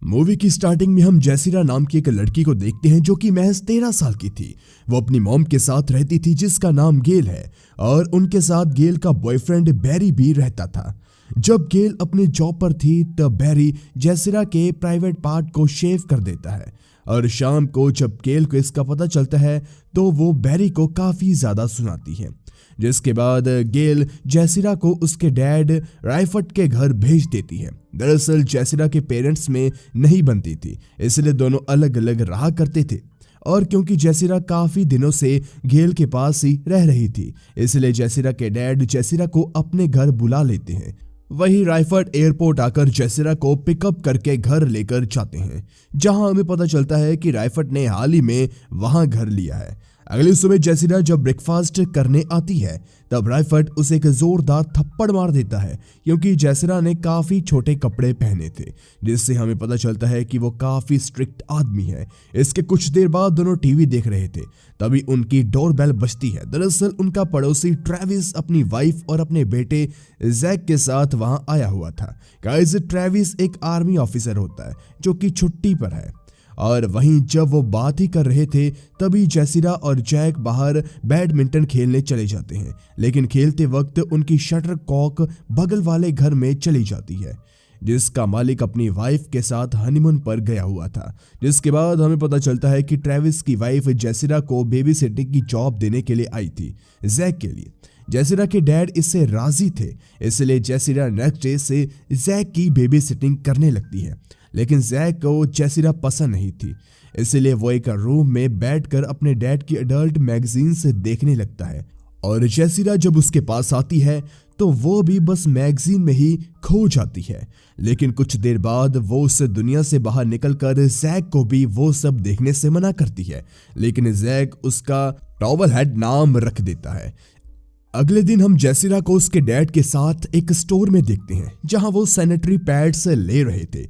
Movie की starting में हम जेसिरा नाम की एक लड़की को देखते हैं जो कि महज 13 साल की थी। वो अपनी मॉम के साथ रहती थी जिसका नाम गेल है और उनके साथ गेल का बॉयफ्रेंड बैरी भी रहता था। जब गेल अपनी जॉब पर थी तब बैरी जेसिरा के प्राइवेट पार्ट को शेव कर देता है और शाम को जब गेल को इसका पता चलता है तो वो बैरी को काफी ज्यादा सुनाती है, जिसके बाद गेल जेसिरा को उसके डैड राइफर्ड के घर भेज देती है। दरअसल जेसिरा के पेरेंट्स में नहीं बनती थी, इसलिए दोनों अलग अलग रहा करते थे और क्योंकि जेसिरा काफी दिनों से गेल के पास ही रह रही थी इसलिए जेसिरा के डैड जेसिरा को अपने घर बुला लेते हैं। वही राइफर्ड एयरपोर्ट आकर जेसिरा को पिकअप करके घर लेकर जाते हैं, जहां हमें पता चलता है कि राइफर्ड ने हाल ही में वहां घर लिया है। अगली सुबह जेसिरा जब ब्रेकफास्ट करने आती है तब राइफर्ड उसे एक जोरदार थप्पड़ मार देता है क्योंकि जेसिरा ने काफी छोटे कपड़े पहने थे, जिससे हमें पता चलता है कि वो काफी स्ट्रिक्ट आदमी है। इसके कुछ देर बाद दोनों टीवी देख रहे थे, तभी उनकी डोरबेल बजती है। दरअसल उनका पड़ोसी ट्रेविस अपनी वाइफ और अपने बेटे जैक के साथ वहां आया हुआ था। गाइस, ट्रेविस एक आर्मी ऑफिसर होता है जो कि छुट्टी पर है और वहीं जब वो बात ही कर रहे थे तभी जेसिरा और जैक बाहर बैडमिंटन खेलने चले जाते हैं, लेकिन खेलते वक्त उनकी शटर कॉक बगल वाले घर में चली जाती है जिसका मालिक अपनी वाइफ के साथ हनीमून पर गया हुआ था। जिसके बाद हमें पता चलता है कि ट्रेविस की वाइफ जेसिरा को बेबी सिटिंग की जॉब देने के लिए आई थी जैक के लिए। जेसिरा के डैड इससे राजी थे, इसलिए जेसिरा नेक्स्ट डे से जैक की बेबी सिटिंग करने लगती है, लेकिन जैक को जेसिरा पसंद नहीं थी, इसलिए वो एक रूम में बैठकर अपने डैड की एडल्ट मैगजीन से देखने लगता है और जेसिरा जब उसके पास आती है तो वो भी बस मैगजीन में ही खो जाती है। लेकिन कुछ देर बाद वो उस दुनिया से बाहर निकलकर जैक को भी वो सब देखने से मना करती है, लेकिन जैक उसका टॉवल हेड नाम रख देता है। अगले दिन हम जेसिरा को उसके डैड के साथ एक स्टोर में देखते हैं जहां वो सैनिटरी पैड्स ले रहे थे।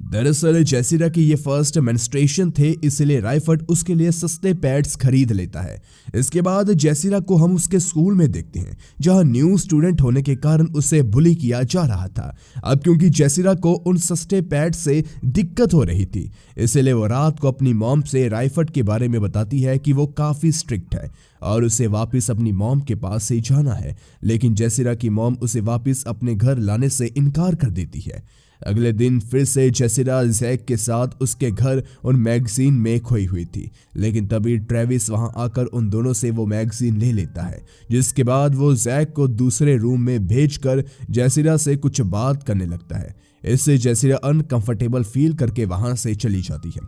दरअसल जेसिरा की ये फर्स्ट मेंस्ट्रुएशन थे, इसलिए राइफर्ड उसके लिए सस्ते पैड्स खरीद लेता है। इसके बाद जेसिरा को हम उसके स्कूल में देखते हैं जहां न्यू स्टूडेंट होने के कारण उसे बुली किया जा रहा था। अब क्योंकि जेसिरा को उन सस्ते पैड से दिक्कत हो रही थी, इसलिए वो रात को अपनी मॉम से राइफर्ड के बारे में बताती है कि वो काफी स्ट्रिक्ट है और उसे वापस अपनी मॉम के पास से जाना है, लेकिन जेसिरा की मॉम उसे वापस अपने घर लाने से इनकार कर देती है। अगले दिन फिर से जेसिरा जैक के साथ उसके घर उन मैगजीन में खोई हुई थी, लेकिन तभी ट्रेविस वहां आकर उन दोनों से वो मैगजीन ले लेता है, जिसके बाद वो जैक को दूसरे रूम में भेजकर जेसिरा से कुछ बात करने लगता है। इससे जेसिरा अनकंफर्टेबल फील करके वहां से चली जाती है।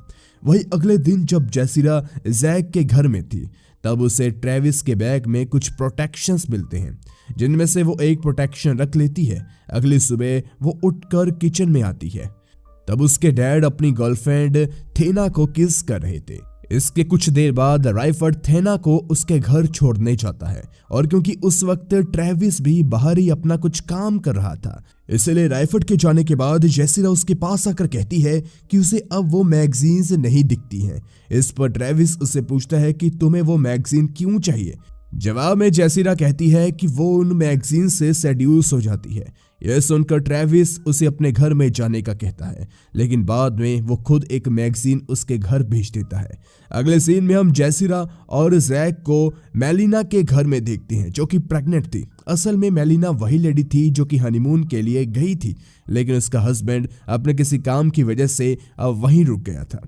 वही अगले दिन जब जेसिरा जैक के घर में थी तब उसे ट्रेविस के बैग में कुछ प्रोटेक्शंस मिलते हैं, जिनमें से वो एक प्रोटेक्शन रख लेती है। अगली सुबह वो उठकर किचन में आती है, तब उसके डैड अपनी गर्लफ्रेंड थेना को किस कर रहे थे। इसके कुछ देर बाद राइफर्ड थेना को उसके घर छोड़ने जाता है और क्योंकि उस वक्त ट्रेविस भी बाहर ही अपना कुछ काम कर रहा था, इसलिए राइफर्ड के जाने के बाद जेसिरा उसके पास आकर कहती है कि उसे अब वो मैगजीन्स नहीं दिखती हैं। इस पर ट्रेविस उससे पूछता है कि तुम्हें वो मैगजीन क्यों चाहिए। जवाब में जेसिरा कहती है कि वो उन मैगजीन से सेड्यूस हो जाती है। यह सुनकर ट्रेविस उसे अपने घर में जाने का कहता है, लेकिन बाद में वो खुद एक मैगजीन उसके घर भेज देता है। अगले सीन में हम जेसिरा और जैक को मेलिना के घर में देखते हैं जो कि प्रेग्नेंट थी। असल में मेलिना वही लेडी थी जो कि हनीमून के लिए गई थी, लेकिन उसका हस्बैंड अपने किसी काम की वजह से अब वहीं रुक गया था।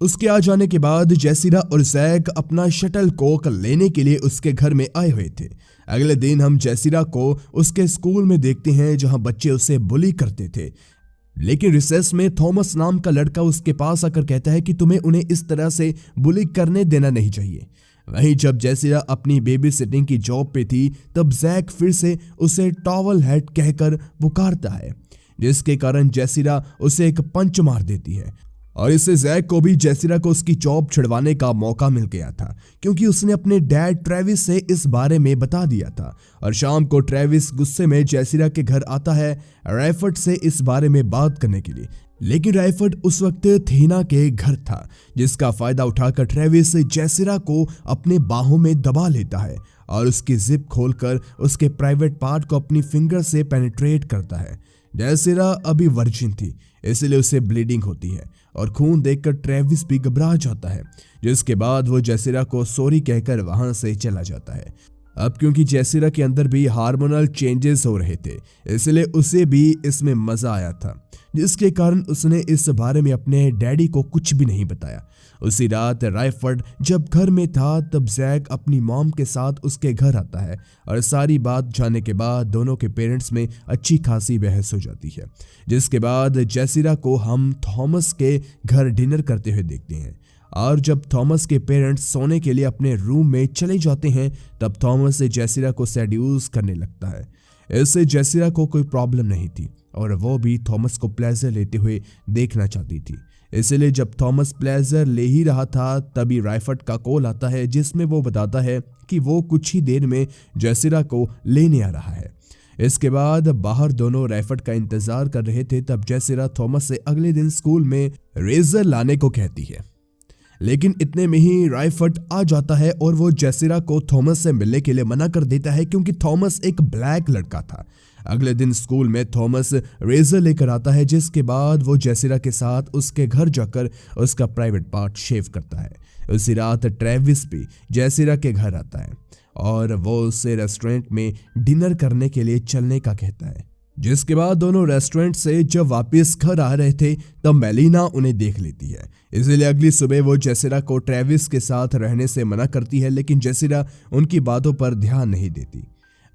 उसके आ जाने के बाद जेसिरा और जैक अपना शटल कॉक लेने के लिए उसके घर में आए हुए थे। अगले दिन हम जेसिरा को उसके स्कूल में देखते हैं जहां बच्चे उसे बुली करते थे, लेकिन रिसेस में थॉमस नाम का लड़का उसके पास आकर कहता है कि तुम्हें उन्हें इस तरह से बुली करने देना नहीं चाहिए। वहीं जब जेसिरा अपनी बेबी सिटिंग की जॉब पे थी तब जैक फिर से उसे टॉवल हेड कहकर पुकारता है, जिसके कारण जेसिरा उसे एक पंच मार देती है और इससे जैक को भी जेसिरा को उसकी जॉब छिड़वाने का मौका मिल गया था क्योंकि उसने अपने डैड ट्रेविस से इस बारे में बता दिया था। और शाम को ट्रेविस गुस्से में जेसिरा के घर आता है राइफर्ड से इस बारे में बात करने के लिए, लेकिन राइफर्ड उस वक्त थेना के घर था, जिसका फायदा उठाकर ट्रेविस जेसिरा को अपने बाहों में दबा लेता है और उसकी जिप खोलकर उसके प्राइवेट पार्ट को अपनी फिंगर से पेनिट्रेट करता है। जैसिरा अभी वर्जिन थी, इसलिए उसे ब्लीडिंग होती है और खून देखकर ट्रेविस भी घबरा जाता है, जिसके बाद वो जैसिरा को सॉरी कहकर वहां से चला जाता है। अब क्योंकि जैसिरा के अंदर भी हार्मोनल चेंजेस हो रहे थे, इसलिए उसे भी इसमें मजा आया था, जिसके कारण उसने इस बारे में अपने डैडी को कुछ भी नहीं बताया। उसी रात रायफर्ड जब घर में था तब जैक अपनी मॉम के साथ उसके घर आता है और सारी बात जानने के बाद दोनों के पेरेंट्स में अच्छी खासी बहस हो जाती है, जिसके बाद जैसिरा को हम थॉमस के घर डिनर करते हुए देखते हैं। और जब थॉमस के पेरेंट्स सोने के लिए अपने रूम में चले जाते हैं तब थॉमस से जैसिरा को सेड्यूस करने लगता है। इससे जैसिरा को कोई प्रॉब्लम नहीं थी और वो भी थॉमस को प्लेजर लेते हुए देखना चाहती थी। इसलिए जब थॉमस प्लेजर ले ही रहा था तभी रायफर्ड का कॉल आता है, जिसमें वो बताता है कि वो कुछ ही देर में जैसिरा को लेने आ रहा है। इसके बाद बाहर दोनों रायफर्ड का इंतजार कर रहे थे तब जैसिरा थॉमस से अगले दिन स्कूल में रेजर लाने को कहती है, लेकिन इतने में ही रायफर्ड आ जाता है और वो जैसिरा को थॉमस से मिलने के लिए मना कर देता है क्योंकि थॉमस एक ब्लैक लड़का था। अगले दिन स्कूल में थॉमस रेजर लेकर आता है, जिसके बाद वो जैसिरा के साथ उसके घर जाकर उसका प्राइवेट पार्ट शेव करता है। उसी रात ट्रेविस भी जैसिरा के घर आता है और वो उससे रेस्टोरेंट में डिनर करने के लिए चलने का कहता है। जिसके बाद दोनों रेस्टोरेंट से जब वापस घर आ रहे थे तब मेलिना उन्हें देख लेती है, इसलिए अगली सुबह वो जैसिरा को ट्रेविस के साथ रहने से मना करती है, लेकिन जैसिरा उनकी बातों पर ध्यान नहीं देती।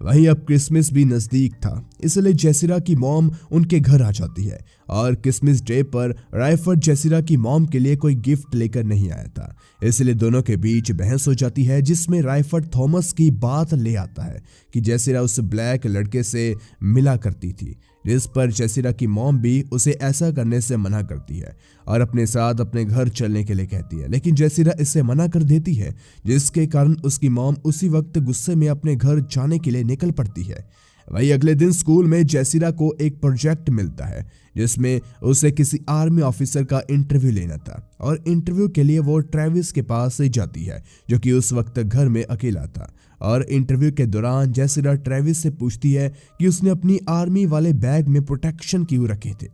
वहीं अब क्रिसमस भी नजदीक था, इसलिए जैसिरा की मॉम उनके घर आ जाती है और क्रिसमस डे पर रायफर्ड जैसिरा की मॉम के लिए कोई गिफ्ट लेकर नहीं आया था, इसलिए दोनों के बीच बहस हो जाती है, जिसमें रायफर्ड थॉमस की बात ले आता है कि जैसिरा उस ब्लैक लड़के से मिला करती थी, जिस पर जैसिरा की मॉम भी उसे ऐसा करने से मना करती है और अपने साथ अपने घर चलने के लिए कहती है, लेकिन जैसिरा इससे मना कर देती है, जिसके कारण उसकी मॉम उसी वक्त गुस्से में अपने घर जाने के लिए निकल पड़ती है। वही अगले दिन स्कूल में जैसिरा को एक प्रोजेक्ट मिलता है, जिसमें उसे किसी आर्मी ऑफिसर का इंटरव्यू लेना था और इंटरव्यू के लिए वो ट्रेविस के पास से जाती है, जो कि उस वक्त घर में अकेला था। और इंटरव्यू के दौरान जैसिरा ट्रेविस से पूछती है कि उसने अपनी आर्मी वाले बैग में प्रोटेक्शन क्यों रखे थे।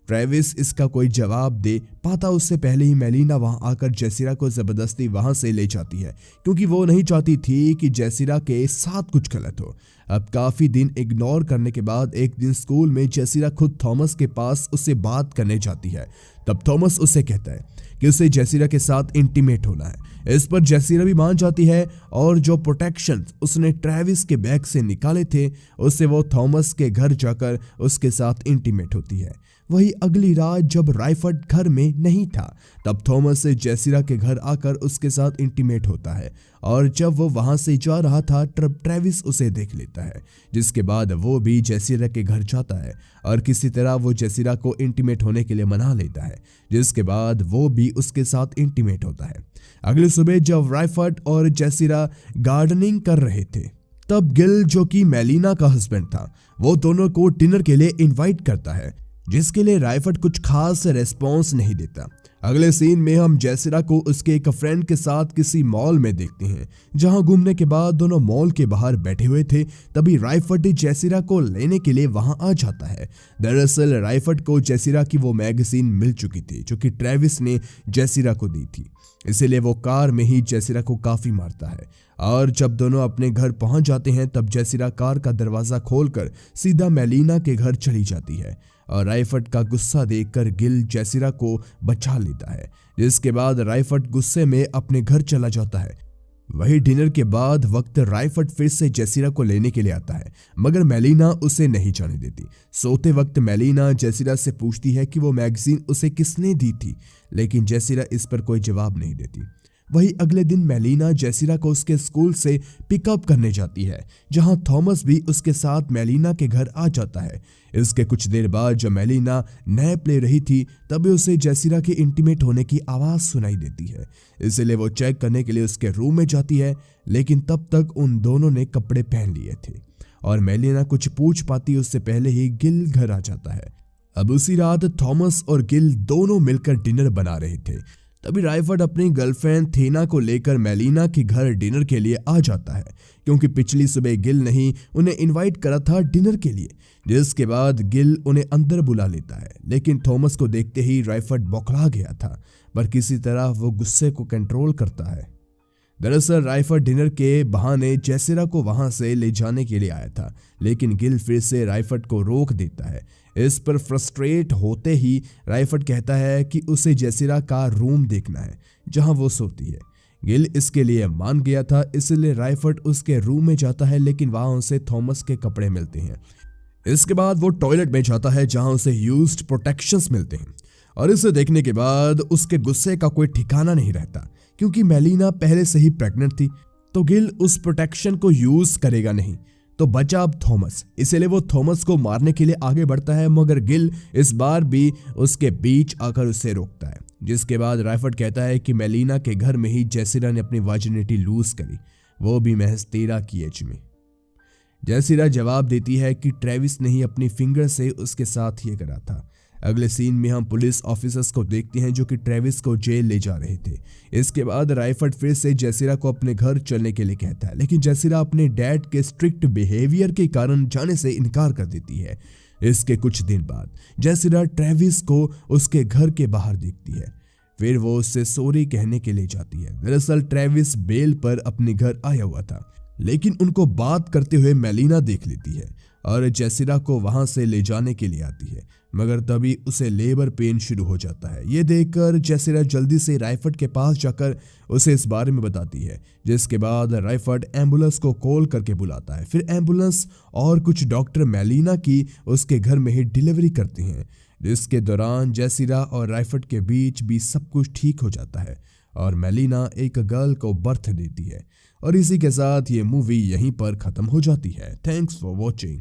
ट्रेविस इसका कोई जवाब दे पाता उससे पहले ही मेलिना वहां आकर जैसिरा को जबरदस्ती वहां से ले जाती है, क्योंकि वो नहीं चाहती थी कि जैसिरा के साथ कुछ गलत हो। अब काफी दिन इग्नोर करने के बाद एक दिन स्कूल में जैसिरा खुद थॉमस के पास उससे बात करने जाती है। तब थॉमस उससे कहता है कि उसे जैसिरा के साथ इंटीमेट होना है। इस पर जैसिरा भी मान जाती है और जो प्रोटेक्शन उसने ट्रेविस के बैग से निकाले थे उससे वो थॉमस के घर जाकर उसके साथ इंटीमेट होती है। वही अगली रात जब रायफर्ड घर में नहीं था तब थॉमस से जैसिरा के घर आकर उसके साथ इंटीमेट होता है और जब वो वहां से जा रहा था तब ट्रेविस उसे देख लेता है, जिसके बाद वो भी जैसिरा के घर जाता है और किसी तरह वो जैसिरा को इंटीमेट होने के लिए मना लेता है, जिसके बाद वो भी उसके साथ इंटीमेट होता है। अगली सुबह जब रायफर्ड और जैसिरा गार्डनिंग कर रहे थे तब गिल, जो कि मेलिना का हस्बैंड था, वो दोनों को डिनर के लिए इनवाइट करता है, जिसके लिए रायफर्ड कुछ खास रेस्पॉन्स नहीं देता। अगले सीन में हम जैसिरा को उसके एक फ्रेंड के साथ किसी मॉल में देखते हैं, जहां घूमने के बाद दोनों मॉल के बाहर बैठे हुए थे। तभी रायफर्ड जैसिरा को लेने के लिए वहां आ जाता है। दरअसल रायफर्ड को जैसिरा की वो मैगजीन मिल चुकी थी जो कि ट्रेविस ने जैसिरा को दी थी, इसीलिए वो कार में ही जैसिरा को काफी मारता है। और जब दोनों अपने घर पहुंच जाते हैं तब जैसिरा कार का दरवाजा खोलकर सीधा मेलिना के घर चली जाती है और रायफर्ड का गुस्सा देखकर गिल जैसिरा को बचा लेता है, जिसके बाद रायफर्ड गुस्से में अपने घर चला जाता है। वही डिनर के बाद वक्त रायफर्ड फिर से जैसिरा को लेने के लिए आता है, मगर मेलिना उसे नहीं जाने देती। सोते वक्त मेलिना जैसिरा से पूछती है कि वो मैगजीन उसे किसने दी थी, लेकिन जैसिरा इस पर कोई जवाब नहीं देती। वही अगले दिन मेलिना जैसिरा को उसके स्कूल से पिकअप करने जाती है, जहां थॉमस भी उसके साथ मेलिना के घर आ जाता है। इसके कुछ देर बाद जब मेलिना नैप ले रही थी तभी उसे जैसिरा के इंटीमेट होने की आवाज सुनाई देती है, इसलिए वो चेक करने के लिए उसके रूम में जाती है, लेकिन तब तक उन दोनों ने कपड़े पहन लिए थे और मेलिना कुछ पूछ पाती उससे पहले ही गिल घर आ जाता है। अब उसी रात थॉमस और गिल दोनों मिलकर डिनर बना रहे थे। तभी रायफर्ड अपनी गर्लफ्रेंड थेना को लेकर मेलिना के घर डिनर के लिए आ जाता है, क्योंकि पिछली सुबह गिल ने ही उन्हें इनवाइट करा था डिनर के लिए। जिसके बाद गिल उन्हें अंदर बुला लेता है, लेकिन थॉमस को देखते ही रायफर्ड बौखला गया था, पर किसी तरह वो गुस्से को कंट्रोल करता है। दरअसल रायफर्ड डिनर के बहाने जेसिरा को वहां से ले जाने के लिए आया था, लेकिन गिल फिर से रायफर्ड को रोक देता है। इस पर फ्रस्ट्रेट होते ही रायफर्ड कहता है कि उसे जेसिरा का रूम देखना है जहां वो सोती है। गिल इसके लिए मान गया था, इसलिए रायफर्ड उसके रूम में जाता है, लेकिन वहां उसे थॉमस के कपड़े मिलते हैं। इसके बाद वो टॉयलेट में जाता है जहां उसे यूज्ड प्रोटेक्शंस मिलते हैं, और इसे देखने के बाद उसके गुस्से का कोई ठिकाना नहीं रहता, क्योंकि मेलिना पहले से ही प्रेग्नेंट थी, तो गिल उस प्रोटेक्शन को यूज करेगा नहीं, तो बचा अब थॉमस। इसलिए वो थॉमस को मारने के लिए आगे बढ़ता है, मगर गिल इस बार भी उसके बीच आकर उसे रोकता है। जिसके बाद रायफर्ड कहता है कि मेलिना के घर में ही जेसिरा ने अपनी वर्जिनिटी लूज करी, वो भी महज 13 की एज में। जेसिरा जवाब देती है कि ट्रेविस ने ही अपनी फिंगर से उसके साथ ये करा था। अगले सीन में हम पुलिस ऑफिसर्स को देखते हैं जो कि ट्रेविस को जेल ले जा रहे थे। इसके बाद रायफर्ड फिर से जेसिरा को अपने घर चलने के लिए कहता है, लेकिन जेसिरा अपने डैड के स्ट्रिक्ट बिहेवियर के कारण जाने से इनकार कर देती है। इसके कुछ दिन बाद जेसिरा ट्रेविस को उसके घर के बाहर देखती है, फिर वो उससे सॉरी कहने के लिए जाती है। दरअसल ट्रेविस बेल पर अपने घर आया हुआ था, लेकिन उनको बात करते हुए मेलिना देख लेती है और जेसिरा को वहां से ले जाने के लिए आती है, मगर तभी उसे लेबर पेन शुरू हो जाता है। ये देखकर जेसिरा जल्दी से रायफर्ड के पास जाकर उसे इस बारे में बताती है, जिसके बाद रायफर्ड एम्बुलेंस को कॉल करके बुलाता है। फिर एम्बुलेंस और कुछ डॉक्टर मेलिना की उसके घर में ही डिलीवरी करते हैं, जिसके दौरान जेसिरा और रायफर्ड के बीच भी सब कुछ ठीक हो जाता है और मेलिना एक गर्ल को बर्थ देती है। और इसी के साथ ये मूवी यहीं पर खत्म हो जाती है। Thanks for watching.